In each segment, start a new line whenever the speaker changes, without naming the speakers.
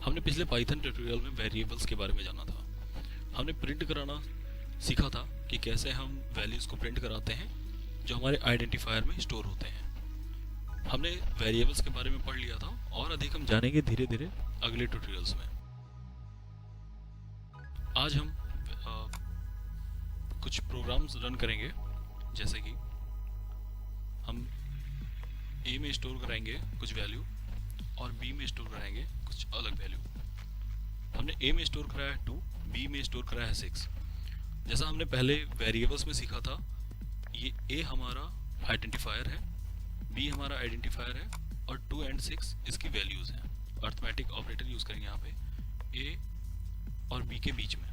हमने पिछले Python tutorial में वेरिएबल्स के बारे में जाना था। हमने प्रिंट कराना सीखा था कि कैसे हम वैल्यूज़ को प्रिंट कराते हैं जो हमारे आइडेंटिफायर में स्टोर होते हैं। हमने वेरिएबल्स के बारे में पढ़ लिया था और अधिक हम जानेंगे धीरे धीरे अगले ट्यूटोरियल्स में। आज हम कुछ प्रोग्राम्स रन करेंगे, जैसे कि हम ए में स्टोर कराएंगे कुछ वैल्यू और बी में स्टोर कराएंगे कुछ अलग वैल्यू। हमने ए में स्टोर कराया है 2, बी में स्टोर कराया है 6। जैसा हमने पहले वेरिएबल्स में सीखा था, ये ए हमारा आइडेंटिफायर है, बी हमारा आइडेंटिफायर है और 2 और 6 इसकी वैल्यूज़ हैं। अर्थमेटिक ऑपरेटर यूज़ करेंगे यहाँ पे ए और बी के बीच में।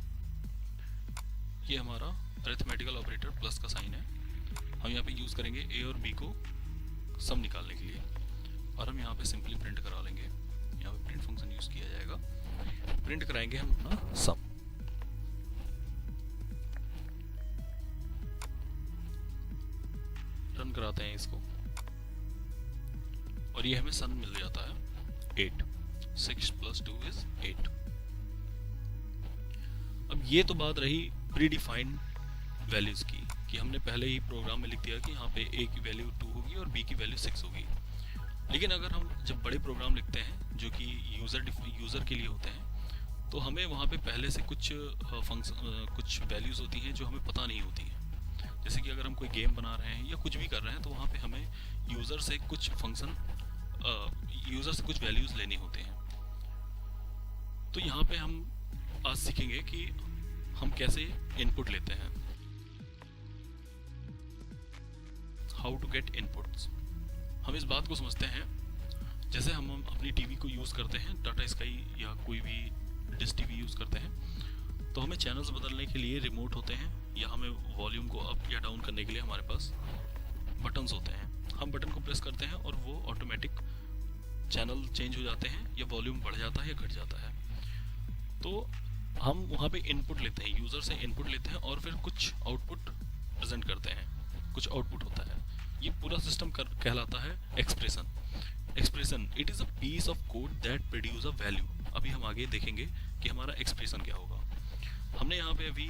ये हमारा अरिथमेटिकल ऑपरेटर प्लस का साइन है। हम यहाँ पे यूज़ करेंगे ए और बी को सम निकालने के लिए और हम यहाँ पे सिंपली प्रिंट करा लेंगे। यहाँ पे प्रिंट फंक्शन यूज़ किया जाएगा, प्रिंट कराएंगे हम अपना सम। रन कराते हैं इसको और ये हमें सन मिल जाता है 8। 6 + 2 = 8। अब ये तो बात रही प्री डिफाइंड वैल्यूज़ की, कि हमने पहले ही प्रोग्राम में लिख दिया कि यहाँ पे ए की वैल्यू 2 होगी और बी की वैल्यू 6 होगी। लेकिन अगर हम जब बड़े प्रोग्राम लिखते हैं जो कि यूज़र के लिए होते हैं, तो हमें वहाँ पे पहले से कुछ कुछ वैल्यूज़ होती हैं जो हमें पता नहीं होती हैं। जैसे कि अगर हम कोई गेम बना रहे हैं या कुछ भी कर रहे हैं, तो वहाँ पे हमें यूज़र से कुछ कुछ वैल्यूज़ लेने होते हैं। तो यहाँ पे हम आज सीखेंगे कि हम कैसे इनपुट लेते हैं, हाउ टू गेट इनपुट्स। हम इस बात को समझते हैं, जैसे हम अपनी टीवी को यूज़ करते हैं, टाटा स्काई या कोई भी डिश टीवी यूज़ करते हैं, तो हमें चैनल्स बदलने के लिए रिमोट होते हैं, या हमें वॉल्यूम को अप या डाउन करने के लिए हमारे पास बटन्स होते हैं। हम बटन को प्रेस करते हैं और वो ऑटोमेटिक चैनल चेंज हो जाते हैं, या वॉल्यूम बढ़ जाता है या घट जाता है। तो हम वहाँ पे इनपुट लेते हैं, यूज़र से इनपुट लेते हैं और फिर कुछ आउटपुट प्रेजेंट करते हैं, कुछ आउटपुट होता है। ये पूरा सिस्टम कहलाता है expression. It is a piece of code that produce a value. अभी हम आगे देखेंगे कि हमारा एक्सप्रेशन क्या होगा। हमने यहाँ पे अभी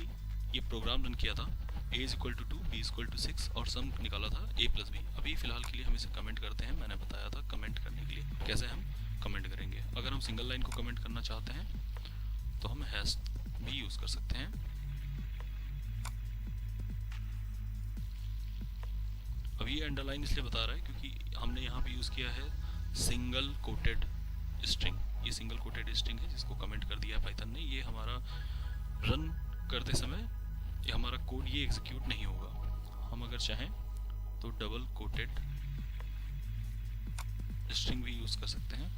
ये प्रोग्राम रन किया था, a = 2, b = 6 और सम निकाला था a + b। अभी फ़िलहाल के लिए हम इसे कमेंट करते हैं। मैंने बताया था कमेंट करने के लिए कैसे हम कमेंट करेंगे। अगर हम सिंगल लाइन को कमेंट करना चाहते हैं तो हम हैश भी यूज़ कर सकते हैं। अब ये अंडरलाइन इसलिए बता रहा है क्योंकि हमने यहाँ पे यूज़ किया है सिंगल कोटेड स्ट्रिंग। ये सिंगल कोटेड स्ट्रिंग है जिसको कमेंट कर दिया है पाइथन ने। ये हमारा रन करते समय ये हमारा कोड ये एग्जीक्यूट नहीं होगा। हम अगर चाहें तो डबल कोटेड स्ट्रिंग भी यूज़ कर सकते हैं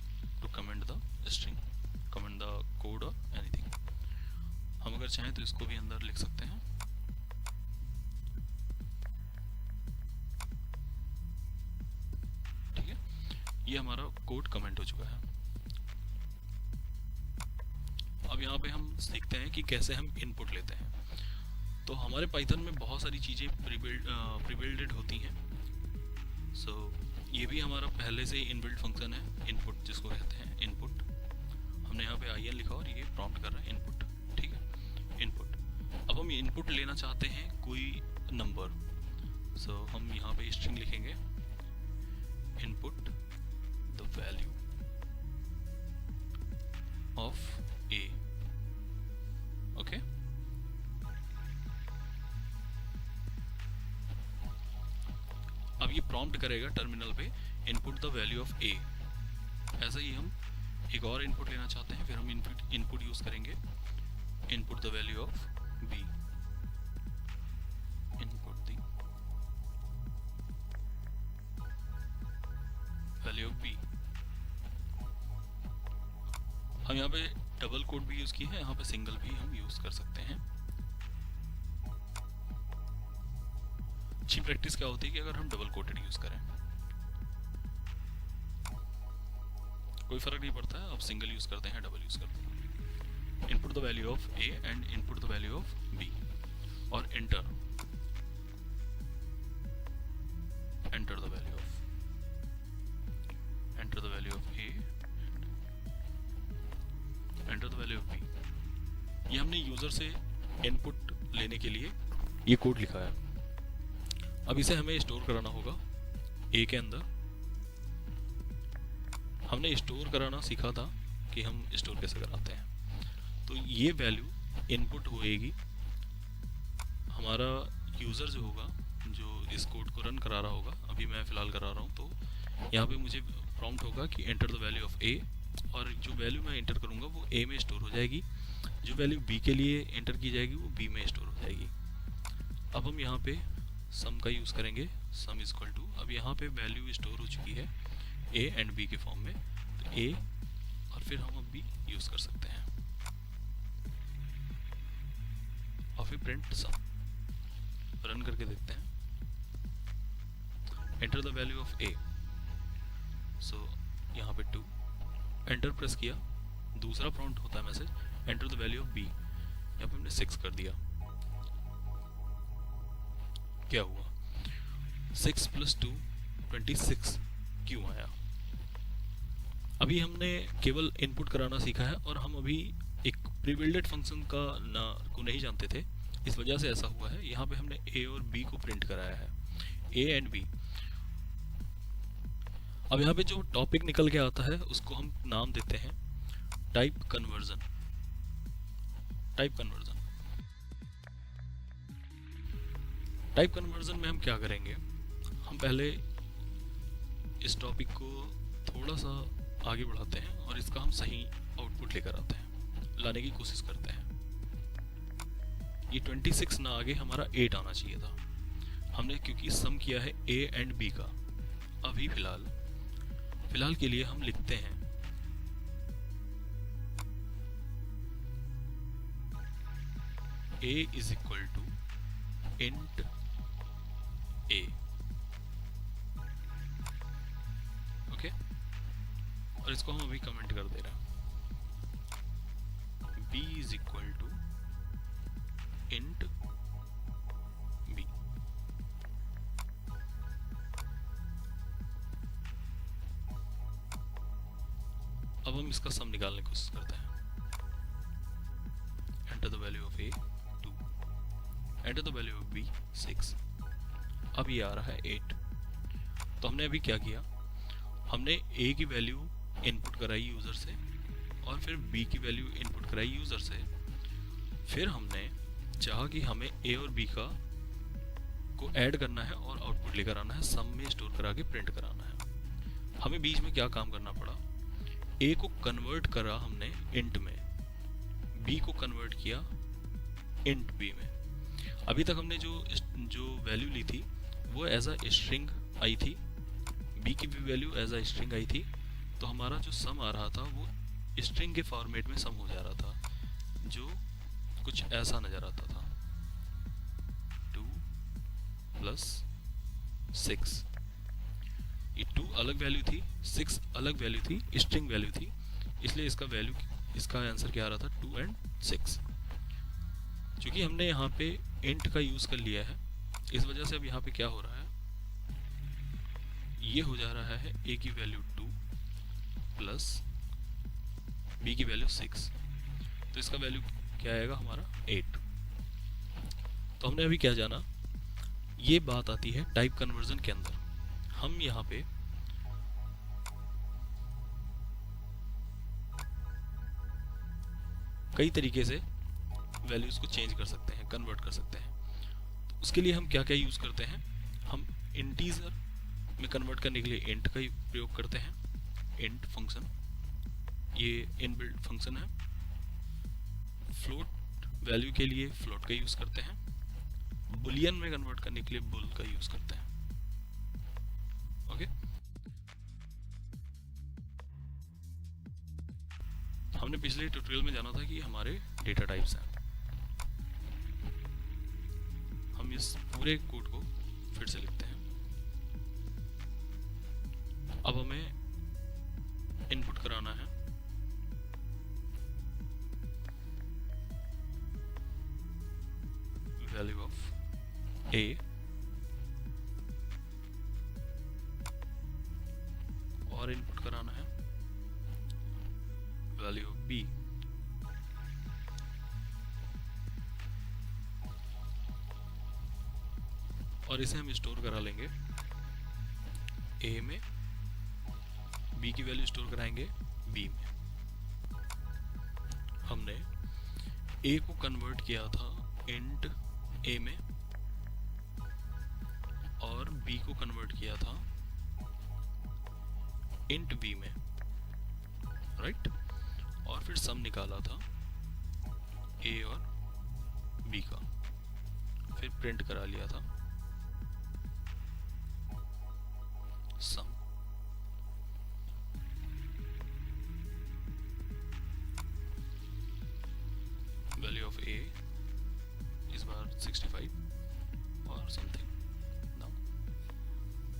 to comment the string, comment the code और एनीथिंग। हम अगर चाहें तो इसको भी अंदर लिख सकते हैं। ठीक है, ये हमारा कोड कमेंट हो चुका है। अब यहाँ पे हम सीखते हैं कि कैसे हम इनपुट लेते हैं। तो हमारे पाइथन में बहुत सारी चीज़ें प्रीबिल्डेड होती हैं। सो ये भी हमारा पहले से इनबिल्ट फंक्शन है, इनपुट जिसको कहते हैं इनपुट। हमने यहाँ पे in लिखा और ये प्रॉम्प्ट कर रहा है इनपुट। ठीक है, इनपुट। अब हम इनपुट लेना चाहते हैं कोई नंबर। सो हम यहाँ पे स्ट्रिंग लिखेंगे, input the value of a। Okay, अब ये प्रॉम्प्ट करेगा टर्मिनल पे input the value of a। ऐसा ही हम एक और इनपुट लेना चाहते हैं, फिर हम इनपुट यूज करेंगे input the value of b। Input the value of b। हम यहाँ पे डबल कोड भी यूज किए हैं, यहाँ पे सिंगल भी हम यूज कर सकते हैं। अच्छी प्रैक्टिस क्या होती है कि अगर हम डबल कोटेड यूज करें कोई फर्क नहीं पड़ता है, आप सिंगल यूज करते हैं डबल यूज करते हैं। Input the value of a and input the value of b और enter the value of a ये हमने यूज़र से इनपुट लेने के लिए ये कोड लिखा है। अब इसे हमें स्टोर कराना होगा ए के अंदर। हमने स्टोर कराना सीखा था कि हम स्टोर कैसे कराते हैं। तो ये वैल्यू इनपुट होएगी, हमारा यूज़र जो होगा, जो इस कोड को रन करा रहा होगा, अभी मैं फ़िलहाल करा रहा हूँ, तो यहाँ पे मुझे प्रॉम्प्ट होगा कि एंटर द वैल्यू ऑफ ए, और जो वैल्यू मैं एंटर करूँगा वो ए में स्टोर हो जाएगी, जो वैल्यू बी के लिए एंटर की जाएगी वो बी में स्टोर हो जाएगी। अब हम यहाँ पे सम का यूज़ करेंगे, सम इज इक्वल टू, अब यहाँ पे वैल्यू स्टोर हो चुकी है ए एंड बी के फॉर्म में, तो ए और फिर हम अब बी यूज़ कर सकते हैं, और फिर प्रिंट सम। रन करके देखते हैं, एंटर द वैल्यू ऑफ ए, सो यहाँ पे 2, एंटर प्रेस किया, दूसरा प्रॉम्प्ट होता है message, enter the value of B, यहाँ पे हमने 6 कर दिया। क्या हुआ, 6 + 2 26 क्यों आया? अभी हमने केवल इनपुट कराना सीखा है और हम अभी एक प्रीबिल्डेड फंक्शन को नहीं जानते थे, इस वजह से ऐसा हुआ है। यहाँ पे हमने ए और बी को प्रिंट कराया है, ए एंड बी। अब यहाँ पे जो टॉपिक निकल के आता है उसको हम नाम देते हैं type conversion. Type conversion, type conversion में हम क्या करेंगे, हम पहले इस टॉपिक को थोड़ा सा आगे बढ़ाते हैं और इसका हम सही आउटपुट लेकर आते हैं, लाने की कोशिश करते हैं। ये 26 ना आगे हमारा 8 आना चाहिए था। हमने क्योंकि सम किया है ए एंड बी का, अभी फिलहाल के लिए हम लिखते हैं a is equal to int a, okay, और इसको हम अभी कमेंट कर दे रहे हैं, b is equal to int b। अब हम इसका सम निकालने की कोशिश करते हैं, enter the value of a 2, enter the value of b 6, अब ये आ रहा है 8। तो हमने अभी क्या किया, हमने a की वैल्यू इनपुट कराई यूज़र से और फिर b की वैल्यू इनपुट कराई यूज़र से, फिर हमने चाहा कि हमें a और b को ऐड करना है और आउटपुट लेकर आना है, सम में स्टोर करा के प्रिंट कराना है। हमें बीच में क्या काम करना पड़ा, a को कन्वर्ट करा हमने इंट में, b को कन्वर्ट किया इंट b में। अभी तक हमने जो वैल्यू ली थी वो एज अ स्ट्रिंग आई थी, b की भी वैल्यू एज अ स्ट्रिंग आई थी, तो हमारा जो सम आ रहा था वो स्ट्रिंग के फॉर्मेट में सम हो जा रहा था, जो कुछ ऐसा नज़र आता था, 2 + 6। ये 2 अलग वैल्यू थी, 6 अलग वैल्यू थी, स्ट्रिंग वैल्यू थी, इसलिए इसका आंसर क्या आ रहा था, 2 and 6। क्योंकि हमने यहाँ पे इंट का यूज़ कर लिया है, इस वजह से अब यहाँ पे क्या हो रहा है, ये हो जा रहा है a की वैल्यू 2 प्लस b की वैल्यू 6, तो इसका वैल्यू क्या आएगा हमारा 8। तो हमने अभी क्या जाना, ये बात आती है टाइप कन्वर्जन के अंदर। हम यहाँ पे कई तरीके से वैल्यूज़ को चेंज कर सकते हैं, कन्वर्ट कर सकते हैं। तो उसके लिए हम क्या क्या यूज़ करते हैं, हम इंटीजर में कन्वर्ट करने के लिए इंट का प्रयोग करते हैं, इंट फंक्शन, ये इनबिल्ट फंक्शन है। फ्लोट वैल्यू के लिए फ्लोट का यूज़ करते हैं, बुलियन में कन्वर्ट करने के लिए बुल का यूज़ करते हैं, ओके। हमने पिछले ट्यूटोरियल में जाना था कि हमारे डेटा टाइप्स हैं। हम इस पूरे कोड को फिर से लिखते हैं। अब हमें इनपुट कराना है वैल्यू ऑफ ए और इनपुट कराना है वैल्यू ऑफ बी। और इसे हम स्टोर करा लेंगे ए में, बी की वैल्यू स्टोर कराएंगे बी में। हमने ए को कन्वर्ट किया था इंट ए में और बी को कन्वर्ट किया था इंट बी में, राइट। और फिर सम निकाला था ए और बी का, फिर प्रिंट करा लिया था सम। वैल्यू ऑफ ए इस बार 65 और something. Now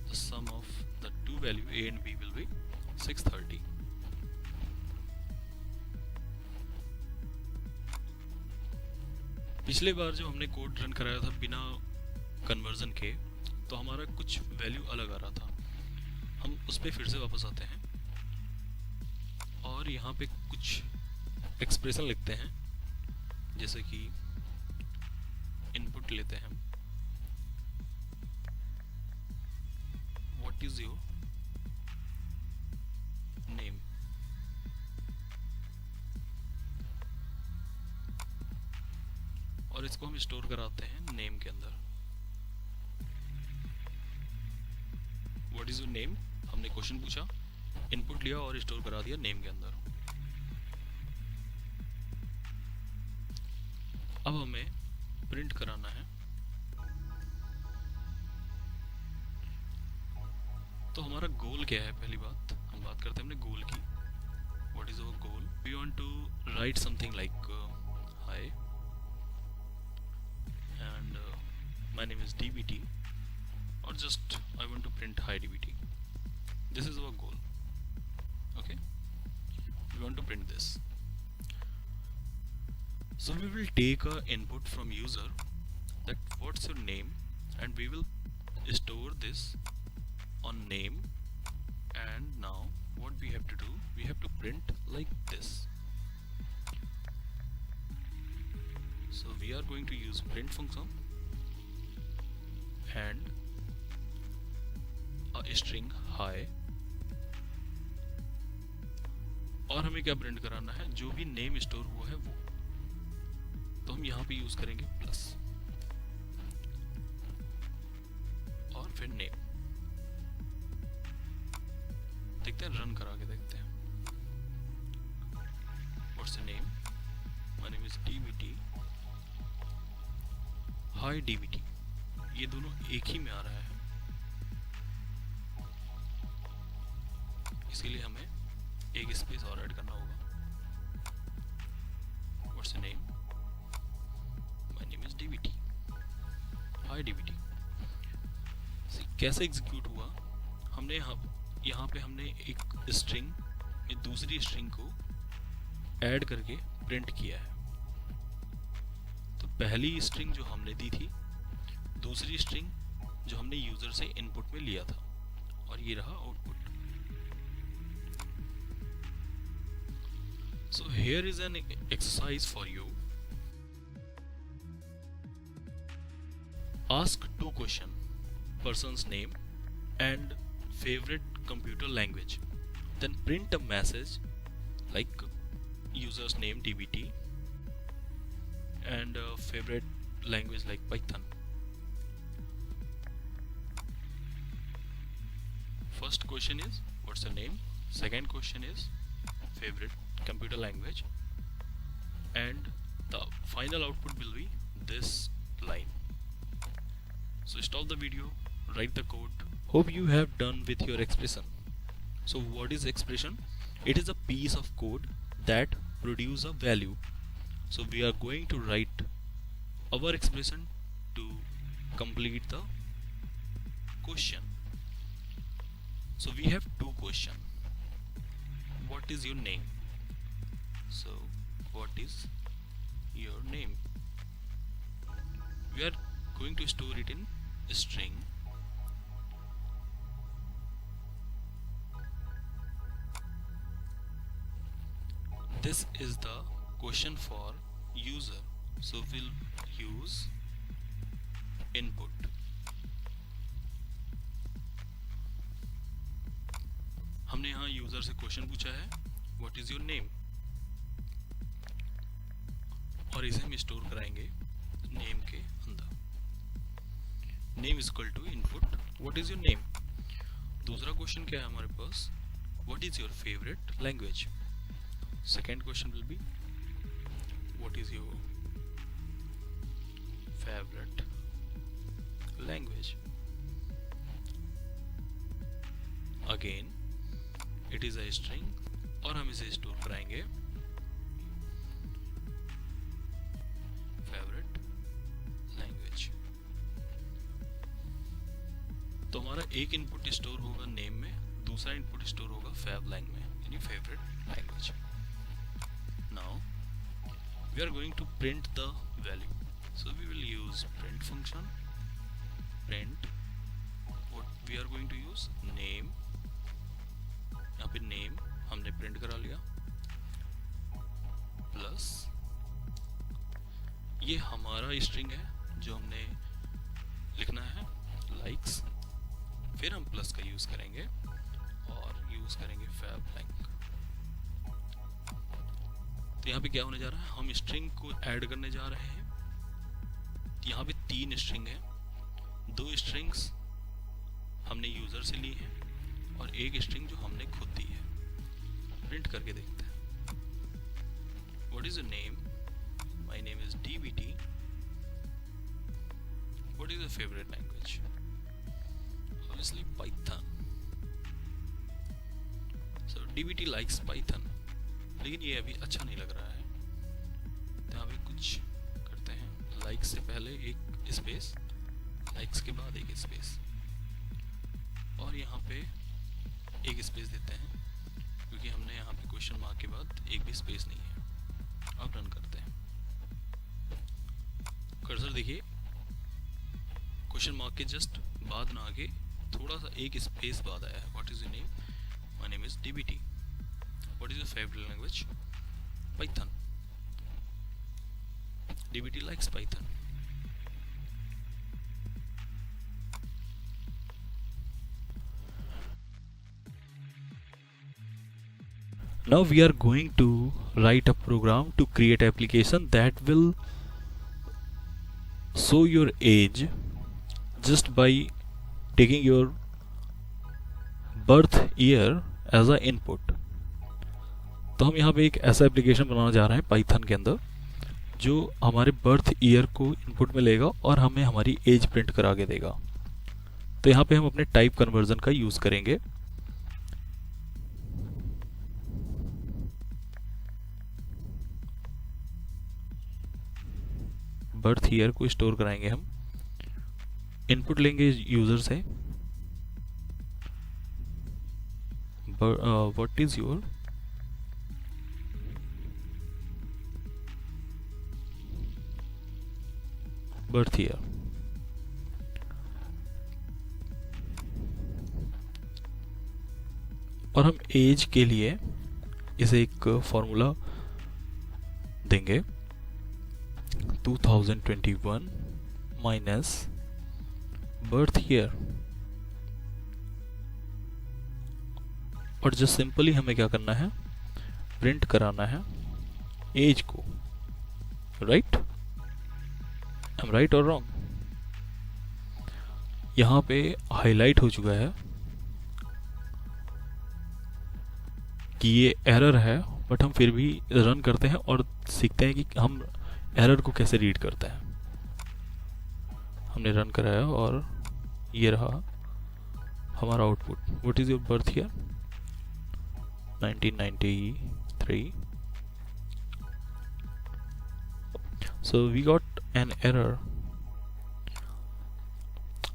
the sum of the two value A and B will be 630। पिछले बार जो हमने कोड रन कराया था बिना कन्वर्जन के, तो हमारा कुछ वैल्यू अलग आ रहा था। हम उस पर फिर से वापस आते हैं और यहाँ पे कुछ एक्सप्रेशन लिखते हैं, जैसे कि इनपुट लेते हैं हम, व्हाट इज योर नेम, और इसको हम स्टोर कराते हैं नेम के अंदर। व्हाट इज योर नेम, हमने क्वेश्चन पूछा, इनपुट लिया और स्टोर करा दिया नेम के अंदर। अब हमें प्रिंट कराना है, तो हमारा गोल क्या है। पहली बात हम बात करते हैं अपने गोल की। What is our goal, we want to write something like hi and my name is DBT, or just I want to print hi DBT. This is our goal. Okay, we want to print this. So we will take a input from user, that what's your name, and we will store this on name. And now what we have to do, we have to print like this. So we are going to use print function and a string hi, और हमें क्या print कराना है, जो भी name store हुआ है वो, तो हम यहाँ पे यूज करेंगे प्लस और फिर नेम। देखते हैं, रन करा के देखते हैं। What's the name, my name is DBT, high DBT, ये दोनों एक ही में आ रहा है, इसीलिए हमें एक स्पेस और ऐड करना होगा। What's the name, my name is DBT, high DBT। कैसे एग्जीक्यूट हुआ, हमने यहाँ पे हमने एक स्ट्रिंग में दूसरी स्ट्रिंग को ऐड करके प्रिंट किया है। तो पहली स्ट्रिंग जो हमने दी थी, दूसरी स्ट्रिंग जो हमने यूजर से इनपुट में लिया था, और ये रहा output. So here is an exercise for you. Ask two questions, person's name and favorite computer language. Then print a message like user's name DBT and favorite language like Python. First question is what's the name, second question is favorite computer language, and the final output will be this line. So stop the video, write the code. Hope you have done with your expression. So what is expression? It is a piece of code that produce a value. So we are going to write our expression to complete the question. So we have two questions. What is your name? So what is your name? We are going to store it in string. This is the question for user, so we'll use input हमने यहाँ user से question पूछा है what is your name, और इसे हम store कराएंगे name के अंदर। Name is equal to input what is your name. दूसरा क्वेश्चन क्या है हमारे पास, what is your favourite language. Second question will be what is your favourite language. Again it is a string और हम इसे स्टोर कराएंगे फेवरेट लैंग्वेज। तो हमारा एक इनपुट स्टोर होगा नेम में, दूसरा इनपुट स्टोर होगा फेव लैंग में, यानी favourite language. Now we are going to print the value, so we will use print function, print what we are going to use name। यहाँ पे name हमने print करा लिया, प्लस ये हमारा स्ट्रिंग है जो हमने लिखना है likes, फिर हम प्लस का यूज करेंगे और यूज करेंगे fab blank। तो यहाँ पे क्या होने जा रहा है, हम स्ट्रिंग को ऐड करने जा रहे हैं। यहाँ पे 3 स्ट्रिंग है, 2 स्ट्रिंग्स हमने यूजर से ली है और एक स्ट्रिंग जो हमने खुद दी है। प्रिंट करके देखते हैं, what is your name, my name is DBT, what is your favourite language, obviously Python. So DBT likes Python, लेकिन ये अभी अच्छा नहीं लग रहा है, तो यहाँ पे कुछ करते हैं, लाइक्स से पहले एक स्पेस, लाइक्स के बाद एक स्पेस, और यहाँ पे एक स्पेस देते हैं क्योंकि हमने यहाँ पे क्वेश्चन मार्क के बाद एक भी स्पेस नहीं है। अब रन करते हैं, कर्सर देखिए क्वेश्चन मार्क के जस्ट बाद ना आके थोड़ा सा एक स्पेस बाद आया है। What is your name, my name is DBT, what is your favourite language, Python, DBT likes Python। Now we are going to write a program to create an application that will show your age just by taking your birth year as a input। तो हम यहाँ पे एक ऐसा application बनाना जा रहे हैं Python के अंदर जो हमारे बर्थ ईयर को इनपुट में लेगा और हमें हमारी एज प्रिंट करा के देगा। तो यहाँ पे हम अपने टाइप कन्वर्जन का यूज़ करेंगे। बर्थ ईयर को स्टोर कराएंगे हम, इनपुट लेंगे यूज़र से, what is your birth year, और हम एज के लिए इसे एक फॉर्मूला देंगे 2021 माइनस बर्थ ईयर, और जो सिंपली हमें क्या करना है, प्रिंट कराना है एज को। राइट, आई एम राइट और रॉन्ग। यहाँ पे हाईलाइट हो चुका है कि ये एरर है, बट हम फिर भी रन करते हैं और सीखते हैं कि हम एरर को कैसे रीड करते हैं। हमने रन कराया और ये रहा हमारा output, what is your birth year, 1993। So we got an error.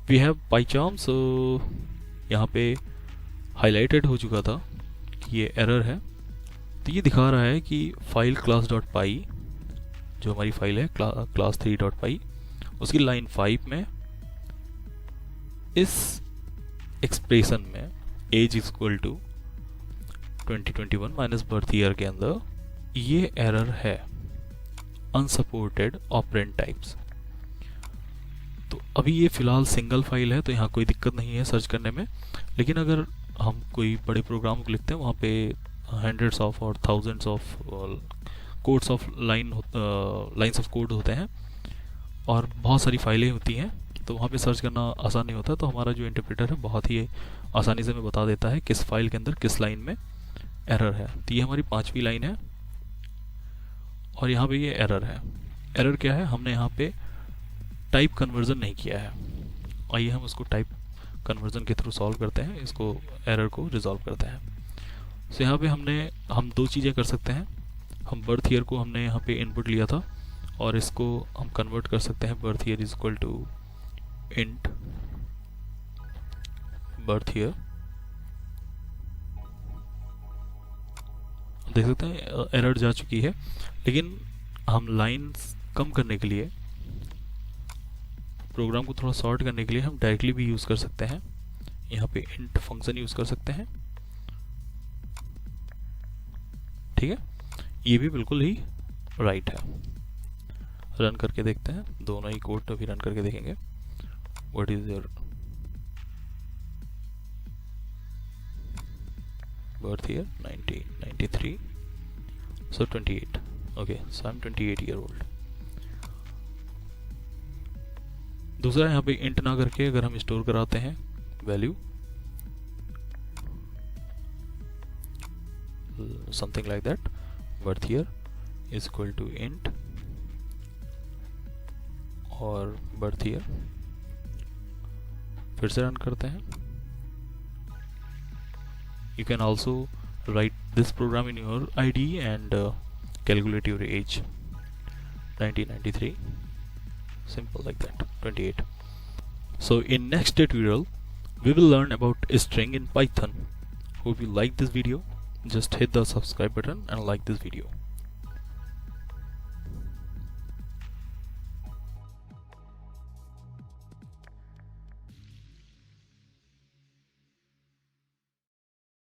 We have PyCharm, so यहाँ पे हाईलाइटेड हो चुका था कि ये एरर है। तो ये दिखा रहा है कि फाइल class.py, जो हमारी फाइल है class3.py, उसकी लाइन 5 में इस एक्सप्रेशन में age is equal to 2021 minus birth year के अंदर ये एरर है, अनसपोर्टेड ऑपरेंड टाइप्स। तो अभी ये फिलहाल सिंगल फाइल है तो यहाँ कोई दिक्कत नहीं है सर्च करने में, लेकिन अगर हम कोई बड़े प्रोग्राम को लिखते हैं वहाँ पे हंड्रेड्स ऑफ और thousands of codes of lines of code होते हैं और बहुत सारी फाइलें होती हैं, तो वहाँ पे सर्च करना आसान नहीं होता। तो हमारा जो इंटरप्रेटर है बहुत ही आसानी से हमें बता देता है किस फाइल के अंदर किस लाइन में एरर है। तो ये हमारी 5वीं लाइन है और यहाँ पे ये एरर है। एरर क्या है, हमने यहाँ पे टाइप कन्वर्जन नहीं किया है। आइए हम उसको टाइप कन्वर्जन के थ्रू सॉल्व करते हैं, इसको एरर को रिजॉल्व करते हैं। तो यहाँ पे हम 2 चीज़ें कर सकते हैं। हम बर्थ ईयर को हमने यहाँ पे इनपुट लिया था और इसको हम कन्वर्ट कर सकते हैं birth year is equal to int birth year. देख सकते हैं एरर जा चुकी है, लेकिन हम लाइंस कम करने के लिए, प्रोग्राम को थोड़ा शॉर्ट करने के लिए हम डायरेक्टली भी यूज़ कर सकते हैं। यहाँ पे इंट फंक्शन यूज़ कर सकते हैं, ठीक है। ये भी बिल्कुल ही राइट है। रन करके देखते हैं, दोनों ही कोड अभी रन करके देखेंगे। What is your birth year? 1993, so 28. Okay, so I'm 28 year old. दूसरा यहाँ पे इंट ना करके अगर हम स्टोर कराते हैं value something like that, birth year is equal to int और बर्थ ईयर, फिर से रन करते हैं। You can also write this program in your IDE and calculate your age. 1993, simple like that. 28. So in next tutorial we will learn about a string in Python. Hope you like this video. Just hit the subscribe button and like this video.